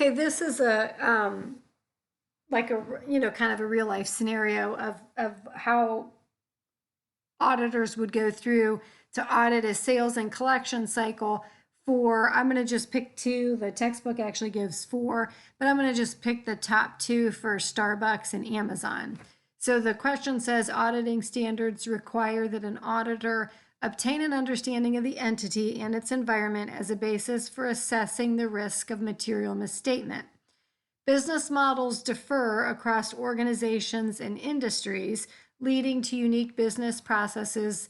Okay, this is like a kind of a real life scenario of how auditors would go through to audit a sales and collection cycle for, I'm going to just pick two. The textbook actually gives four, but I'm going to just pick the top two for Starbucks and Amazon. So the question says auditing standards require that an auditor obtain an understanding of the entity and its environment as a basis for assessing the risk of material misstatement. Business models differ across organizations and industries, leading to unique business processes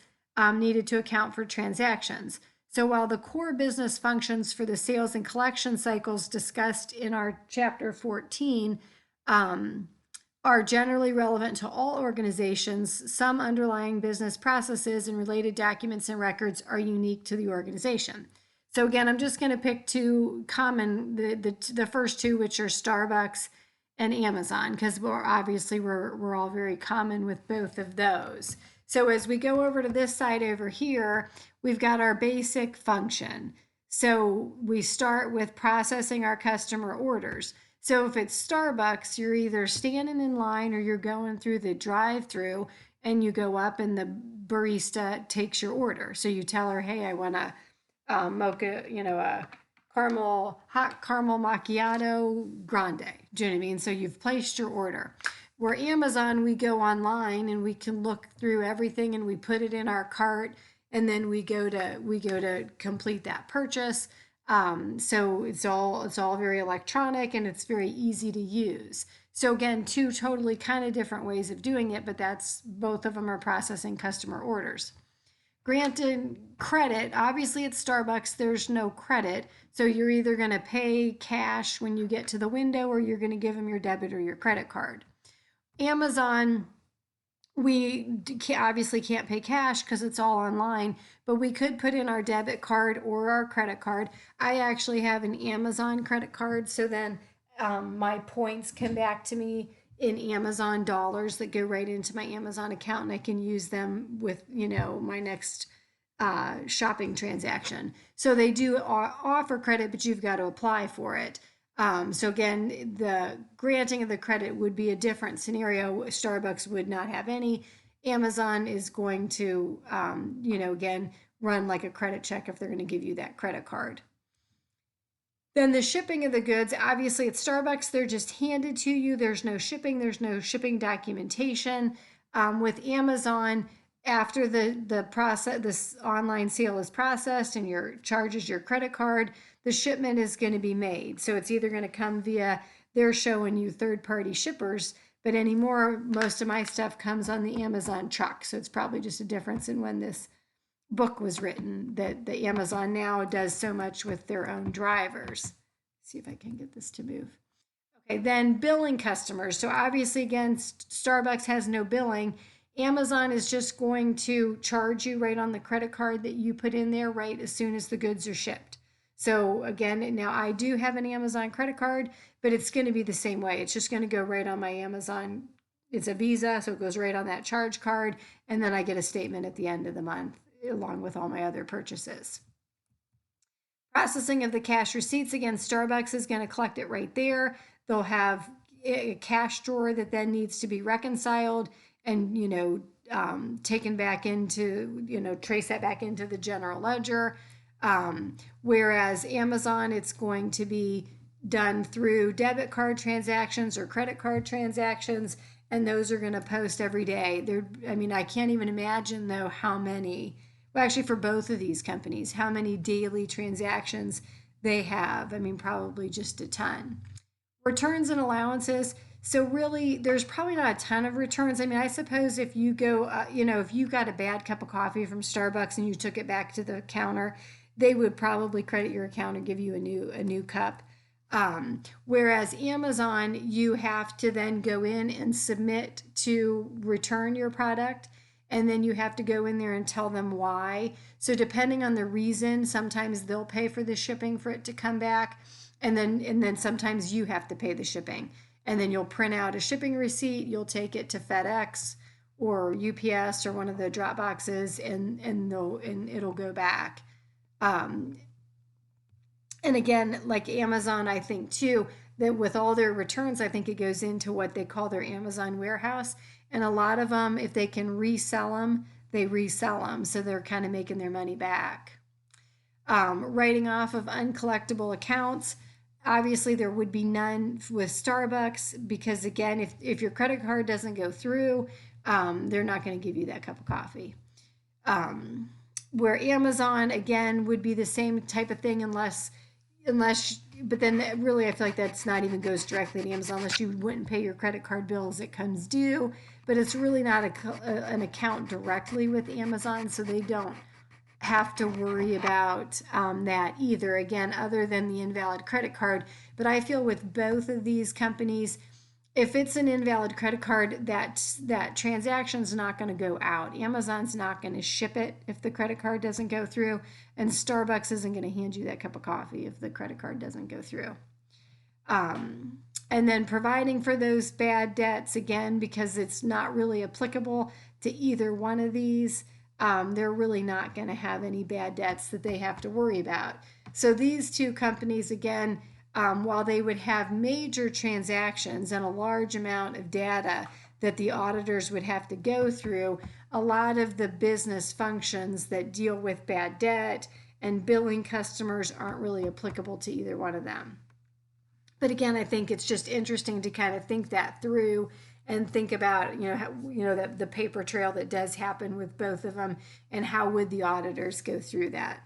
needed to account for transactions. So while the core business functions for the sales and collection cycles discussed in our chapter 14 are generally relevant to all organizations, some underlying business processes and related documents and records are unique to the organization. So again, I'm just going to pick two common, the first two, which are Starbucks and Amazon, because we're all very common with both of those. So as we go over to this side over here, we've got our basic function. So we start with processing our customer orders. So if it's Starbucks, you're either standing in line or you're going through the drive-through and you go up and the barista takes your order. So you tell her, hey, I want a mocha, a hot caramel macchiato grande. Do you know what I mean? So you've placed your order. Where Amazon, we go online and we can look through everything and we put it in our cart, and then we go to complete that purchase. So it's all very electronic and it's very easy to use. So again, two totally kind of different ways of doing it, but that's both of them are processing customer orders. Granted credit, obviously at Starbucks, there's no credit. So you're either going to pay cash when you get to the window or you're going to give them your debit or your credit card. Amazon, we obviously can't pay cash because it's all online, but we could put in our debit card or our credit card. I actually have an Amazon credit card, so then my points come back to me in Amazon dollars that go right into my Amazon account, and I can use them with my next shopping transaction. So they do offer credit, but you've got to apply for it. So again, the granting of the credit would be a different scenario. Starbucks would not have any. Amazon is going to, again, run like a credit check if they're going to give you that credit card. Then the shipping of the goods, obviously at Starbucks, they're just handed to you. There's no shipping documentation. With Amazon, after the process, this online sale is processed and your charges your credit card, the shipment is going to be made. So it's either going to come via, they're showing you third-party shippers, but anymore, most of my stuff comes on the Amazon truck. So it's probably just a difference in when this book was written, that the Amazon now does so much with their own drivers. Let's see if I can get this to move. Okay, then billing customers. So obviously, again, Starbucks has no billing. Amazon is just going to charge you right on the credit card that you put in there right as soon as the goods are shipped. So again, now I do have an Amazon credit card, but it's going to be the same way. It's just going to go right on my Amazon. It's a Visa, so it goes right on that charge card, and then I get a statement at the end of the month along with all my other purchases. Processing of the cash receipts, again, Starbucks is going to collect it right there. They'll have a cash drawer that then needs to be reconciled and, taken back into, trace that back into the general ledger. Whereas Amazon, it's going to be done through debit card transactions or credit card transactions, and those are going to post every day. I can't even imagine though how many, well, actually for both of these companies, how many daily transactions they have. Probably just a ton. Returns and allowances. So really, there's probably not a ton of returns. I suppose if you go, if you got a bad cup of coffee from Starbucks and you took it back to the counter, they would probably credit your account and give you a new cup. Whereas Amazon, you have to then go in and submit to return your product, and then you have to go in there and tell them why. So depending on the reason, sometimes they'll pay for the shipping for it to come back, and then sometimes you have to pay the shipping. And then you'll print out a shipping receipt, you'll take it to FedEx or UPS or one of the drop boxes, and it'll go back. And again, like Amazon, I think too, that with all their returns, I think it goes into what they call their Amazon warehouse. And a lot of them, if they can resell them, they resell them. So they're kind of making their money back. Writing off of uncollectible accounts. Obviously, there would be none with Starbucks because, again, if your credit card doesn't go through, they're not going to give you that cup of coffee. Um, where Amazon, again, would be the same type of thing but then really I feel like that's not even goes directly to Amazon unless you wouldn't pay your credit card bill as it comes due. But it's really not an account directly with Amazon, so they don't have to worry about that either, again, other than the invalid credit card. But I feel with both of these companies, if it's an invalid credit card, that transaction's not going to go out. Amazon's not going to ship it if the credit card doesn't go through, and Starbucks isn't going to hand you that cup of coffee if the credit card doesn't go through. And then providing for those bad debts, again, because it's not really applicable to either one of these, they're really not going to have any bad debts that they have to worry about. So these two companies, again, while they would have major transactions and a large amount of data that the auditors would have to go through, a lot of the business functions that deal with bad debt and billing customers aren't really applicable to either one of them. But again, I think it's just interesting to kind of think that through and think about, the paper trail that does happen with both of them and how would the auditors go through that.